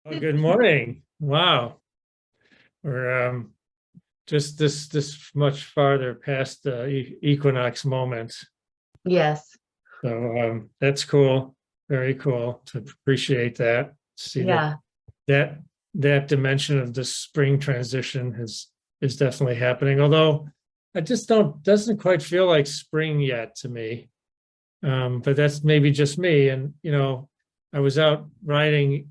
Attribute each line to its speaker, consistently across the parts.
Speaker 1: Oh, good morning. Wow. We're just this much farther past the equinox moment.
Speaker 2: Yes.
Speaker 1: So that's cool. Very cool to appreciate that. See
Speaker 2: Yeah.
Speaker 1: that that dimension of the spring transition is definitely happening. Although I just doesn't quite feel like spring yet to me. But that's maybe just me. And I was out riding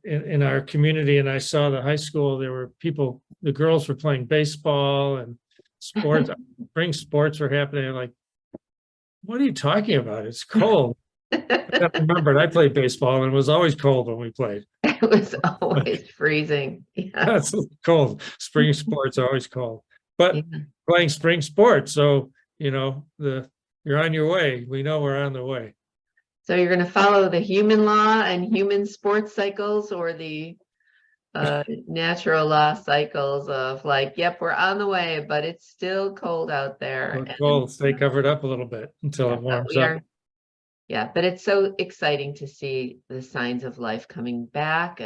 Speaker 1: in our community, and I saw the high school. There were people. The girls were playing baseball and sports. Spring sports were happening. I'm like, what are you talking about? It's cold. I remembered I played baseball, and it was always cold when we played.
Speaker 2: It was always freezing. Yeah.
Speaker 1: It's cold. Spring sports are always cold,
Speaker 2: Yeah.
Speaker 1: but playing spring sports. So you're on your way. We know we're on the way.
Speaker 2: So you're going to follow the human law and human sports cycles, or the natural law cycles of like, yep, we're on the way, but it's still cold out there.
Speaker 1: It's cold. Stay covered up a little bit until it warms up.
Speaker 2: Yeah, but it's so exciting to see the signs of life coming back,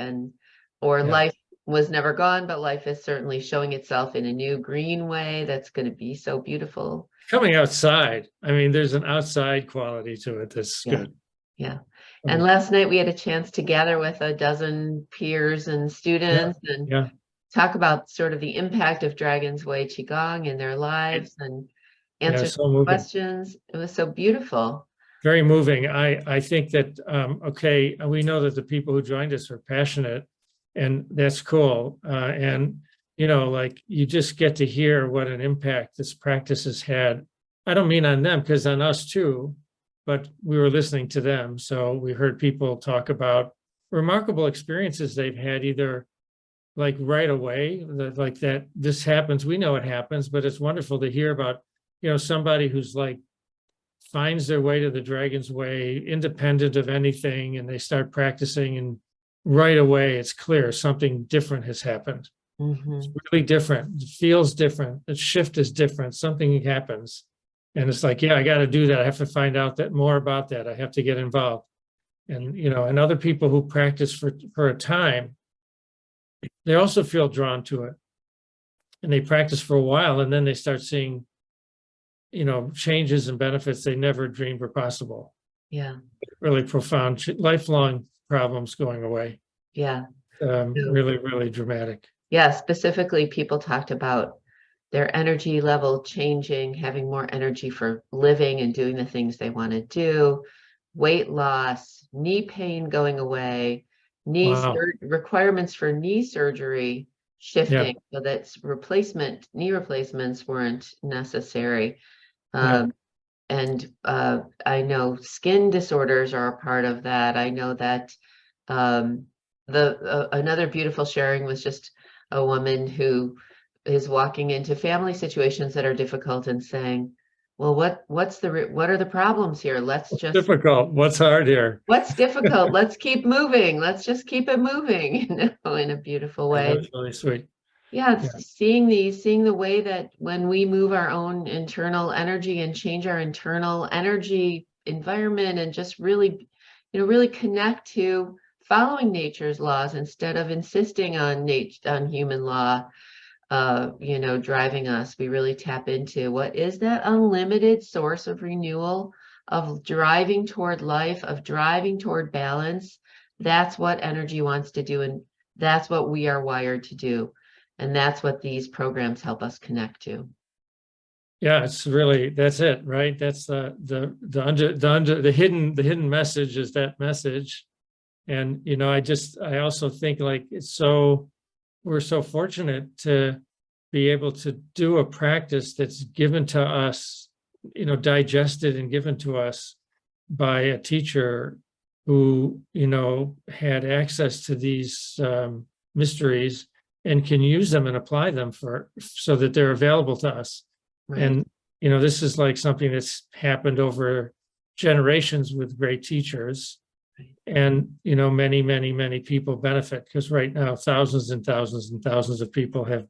Speaker 2: life was never gone, but life is certainly showing itself in a new green way that's going to be so beautiful.
Speaker 1: Coming outside. I mean, there's an outside quality to it that's good.
Speaker 2: Yeah. And last night we had a chance to gather with a dozen peers and students and talk about sort of the impact of Dragon's Way Qigong in their lives and answer some questions. It was so beautiful.
Speaker 1: Very moving. I think that, we know that the people who joined us are passionate, and that's cool. Like you just get to hear what an impact this practice has had. I don't mean on them, because on us too, but we were listening to them. So we heard people talk about remarkable experiences they've had, either like right away, like that this happens, we know it happens, but it's wonderful to hear about, somebody who's like finds their way to the Dragon's Way independent of anything, and they start practicing, and right away it's clear something different has happened. It's really different. It feels different. The shift is different. Something happens. And it's like, I got to do that. I have to find out more about that. I have to get involved. And, and other people who practice for a time, they also feel drawn to it. And they practice for a while, and then they start seeing, changes and benefits they never dreamed were possible.
Speaker 2: Yeah.
Speaker 1: Really profound, lifelong problems going away.
Speaker 2: Yeah.
Speaker 1: Really, really dramatic.
Speaker 2: Yeah. Specifically, people talked about their energy level changing, having more energy for living and doing the things they want to do, weight loss, knee pain going away, requirements for knee surgery shifting, so that knee replacements weren't necessary. I know skin disorders are a part of that. I know that another beautiful sharing was just a woman who is walking into family situations that are difficult and saying, well, what are the problems here?
Speaker 1: Difficult. What's hard here?
Speaker 2: What's difficult? Let's keep moving. Let's just keep it moving, in a beautiful way.
Speaker 1: That's really sweet.
Speaker 2: Yeah. Seeing the way that when we move our own internal energy and change our internal energy environment, and just really connect to following nature's laws instead of insisting on human law, driving us, we really tap into what is that unlimited source of renewal, of driving toward life, of driving toward balance. That's what energy wants to do, and that's what we are wired to do, and that's what these programs help us connect to.
Speaker 1: Yeah, that's it, right? That's the hidden message is that message. And I also think, like, we're so fortunate to be able to do a practice that's given to us, digested and given to us by a teacher who, had access to these mysteries and can use them and apply them so that they're available to us. Right. And, this is like something that's happened over generations with great teachers. And, many, many, many people benefit, because right now, thousands and thousands and thousands of people have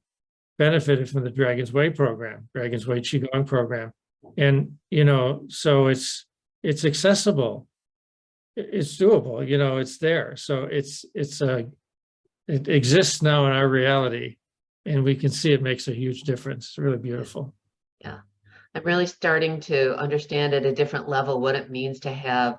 Speaker 1: benefited from the Dragon's Way program, Dragon's Way Qigong program. And, so it's accessible, it's doable, it's there. So it's it exists now in our reality, and we can see it makes a huge difference. It's really beautiful.
Speaker 2: Yeah. I'm really starting to understand at a different level what it means to have,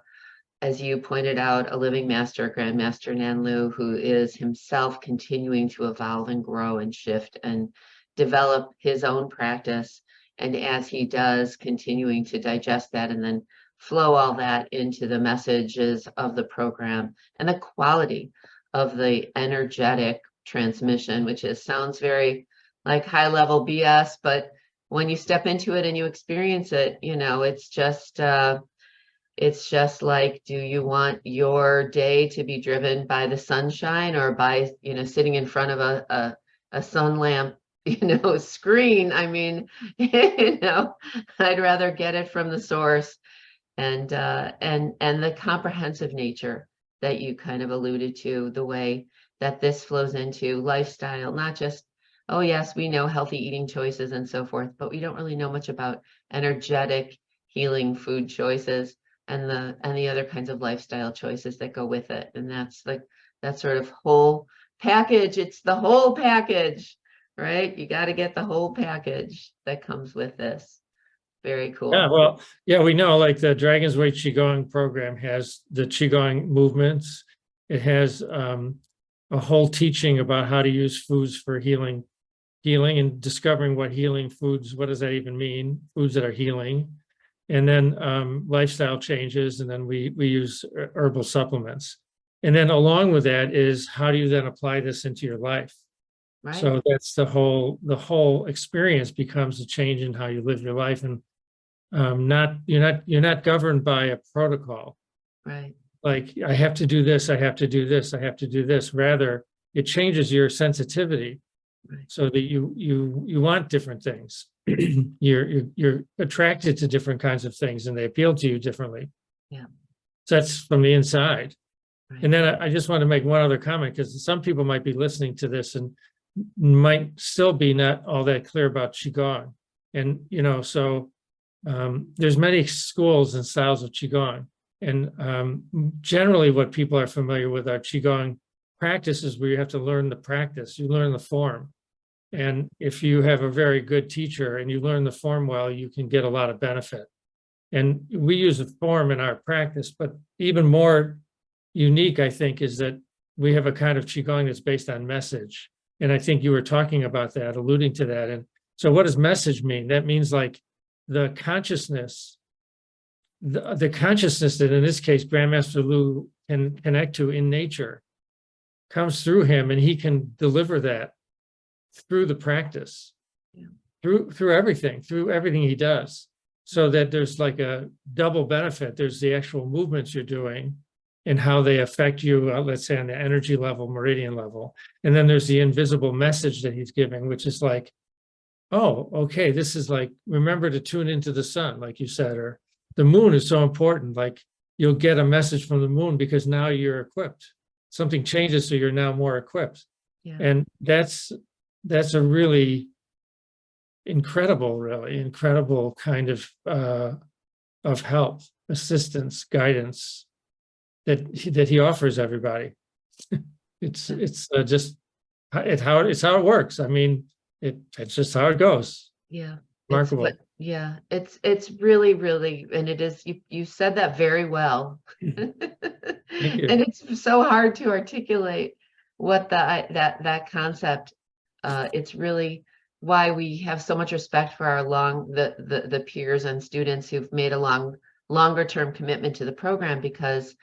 Speaker 2: as you pointed out, a living master, Grandmaster Nanlu, who is himself continuing to evolve and grow and shift and develop his own practice. And as he does, continuing to digest that and then flow all that into the messages of the program and the quality of the energetic transmission, which sounds very like high level BS, but when you step into it and you experience it, it's just like, do you want your day to be driven by the sunshine or by, sitting in front of a sun lamp, screen? I mean, I'd rather get it from the source, and the comprehensive nature that you kind of alluded to, the way that this flows into lifestyle, not just, oh yes, we know healthy eating choices and so forth, but we don't really know much about energetic healing food choices and the other kinds of lifestyle choices that go with it. And that's like that sort of whole package. It's the whole package, right? You got to get the whole package that comes with this. Very cool.
Speaker 1: Yeah, well, yeah, we know like the Dragon's Way Qigong program has the Qigong movements. It has a whole teaching about how to use foods for healing and discovering what healing foods, what does that even mean? Foods that are healing. And then lifestyle changes, and then we use herbal supplements. And then along with that is, how do you then apply this into your life?
Speaker 2: Right.
Speaker 1: So that's the whole experience becomes a change in how you live your life, and you're not governed by a protocol.
Speaker 2: Right.
Speaker 1: Like, I have to do this, I have to do this, I have to do this. Rather, it changes your sensitivity,
Speaker 2: Right.
Speaker 1: so that you want different things. You're attracted to different kinds of things, and they appeal to you differently.
Speaker 2: Yeah.
Speaker 1: So that's from the inside.
Speaker 2: Right.
Speaker 1: And then I just want to make one other comment, because some people might be listening to this and might still be not all that clear about Qigong. And, so there's many schools and styles of Qigong. And generally what people are familiar with are Qigong practices where you have to learn the practice, you learn the form. And if you have a very good teacher and you learn the form well, you can get a lot of benefit. And we use a form in our practice, but even more unique, I think, is that we have a kind of Qigong that's based on message. And I think you were talking about that, alluding to that. And so what does message mean? That means like the consciousness, the consciousness that in this case, Grandmaster Lu can connect to in nature comes through him, and he can deliver that through the practice,
Speaker 2: Yeah.
Speaker 1: through everything he does, so that there's like a double benefit. There's the actual movements you're doing and how they affect you, let's say on the energy level, meridian level. And then there's the invisible message that he's giving, which is like, oh, okay, this is like, remember to tune into the sun, like you said, or the moon is so important. Like, you'll get a message from the moon because now you're equipped. Something changes, so you're now more equipped.
Speaker 2: Yeah.
Speaker 1: And that's a really incredible kind of help, assistance, guidance that he offers everybody. It's just it's how it works. I mean, it's just how it goes.
Speaker 2: Yeah.
Speaker 1: Remarkable.
Speaker 2: It's really, really, and it is, you said that very well.
Speaker 1: Thank you.
Speaker 2: And it's so hard to articulate what that concept, it's really why we have so much respect for our the peers and students who've made a longer term commitment to the program, because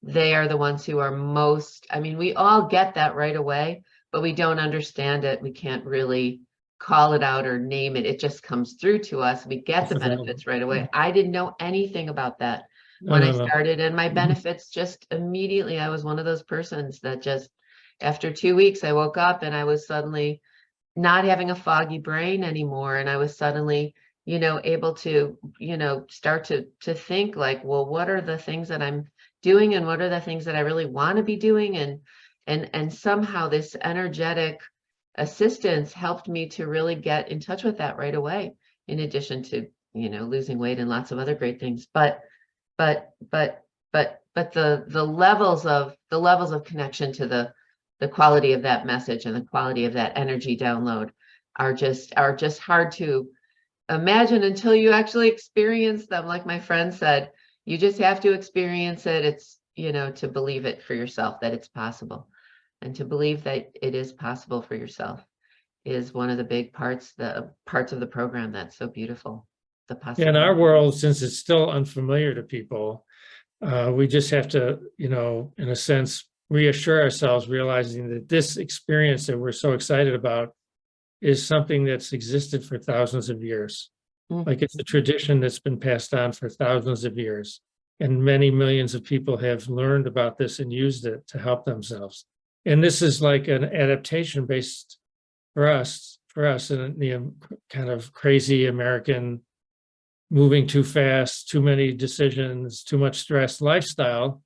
Speaker 2: they are the ones who are most, I mean, we all get that right away, but we don't understand it. We can't really call it out or name it. It just comes through to us. We get the benefits right away. I didn't know anything about that when I started, and my benefits just immediately, I was one of those persons that just, after 2 weeks, I woke up and I was suddenly not having a foggy brain anymore. And I was suddenly, able to, start to think like, well, what are the things that I'm doing, and what are the things that I really want to be doing? And somehow this energetic assistance helped me to really get in touch with that right away, in addition to, losing weight and lots of other great things. But the levels of connection to the quality of that message and the quality of that energy download are just hard to imagine until you actually experience them. Like my friend said, you just have to experience it. It's, to believe it for yourself that it's possible, and to believe that it is possible for yourself is one of the big parts, the parts of the program that's so beautiful. The
Speaker 1: In
Speaker 2: possibility.
Speaker 1: our world, since it's still unfamiliar to people, we just have to, in a sense, reassure ourselves, realizing that this experience that we're so excited about is something that's existed for thousands of years. Like it's a tradition that's been passed on for thousands of years. And many millions of people have learned about this and used it to help themselves. And this is like an adaptation based for us in the kind of crazy American, moving too fast, too many decisions, too much stress lifestyle.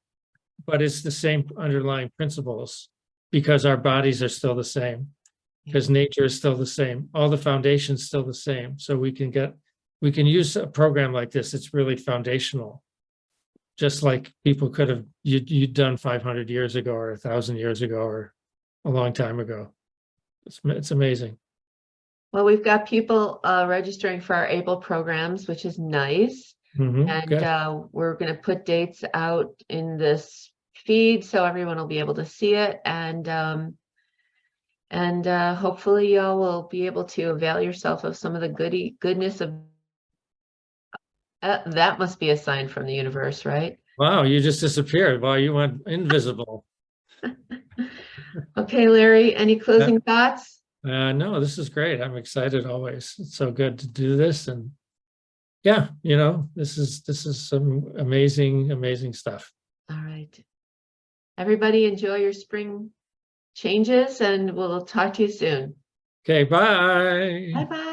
Speaker 1: But it's the same underlying principles, because our bodies are still the same, because nature is still the same. All the foundation's still the same. So we can use a program like this. It's really foundational, just like people could have you'd done 500 years ago or 1,000 years ago or a long time ago. It's amazing.
Speaker 2: Well, we've got people registering for our April programs, which is nice. And we're going to put dates out in this feed so everyone will be able to see it. And hopefully y'all will be able to avail yourself of some of the goodness of that. Must be a sign from the universe, right?
Speaker 1: Wow, you just disappeared. Wow, you went invisible.
Speaker 2: Okay, Larry, any closing thoughts?
Speaker 1: No, this is great. I'm excited always. It's so good to do this. And yeah, this is some amazing stuff.
Speaker 2: All right. Everybody enjoy your spring changes, and we'll talk to you soon.
Speaker 1: Okay, bye.
Speaker 2: Bye-bye.